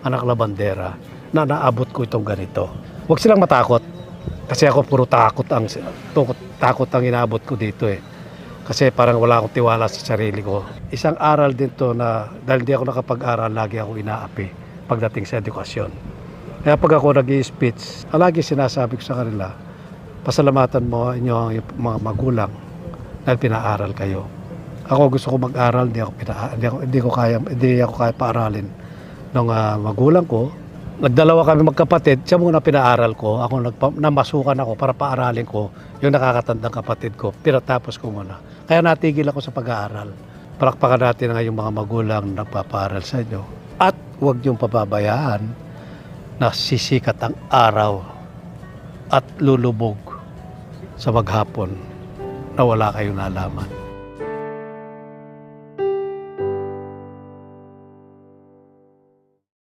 anak na bandera, na naabot ko itong ganito. Huwag silang matakot. Kasi ako puro takot ang inaabot ko dito eh. Kasi parang wala akong tiwala sa sarili ko. Isang aral din to na dahil di ako nakapag-aral, lagi ako inaapi pagdating sa edukasyon. Kaya pag ako nag-i-speech, lagi sinasabi ko sa kanila, pasalamatan mo inyong mga magulang dahil pinaaral kayo. Ako gusto ko mag-aral, hindi ako kaya paaralin ng magulang ko. Nagdalawa kami magkapatid, siya muna pinaaral ko. Ako namasukan ako para paaralin ko yung nakakatandang kapatid ko. Pinatapos ko muna. Kaya natigil ako sa pag-aaral. Palakpakan natin nga yung mga magulang na nagpapaaral sa inyo. At huwag niyong pababayaan na sisikat ang araw at lulubog sa maghapon na wala kayong nalaman.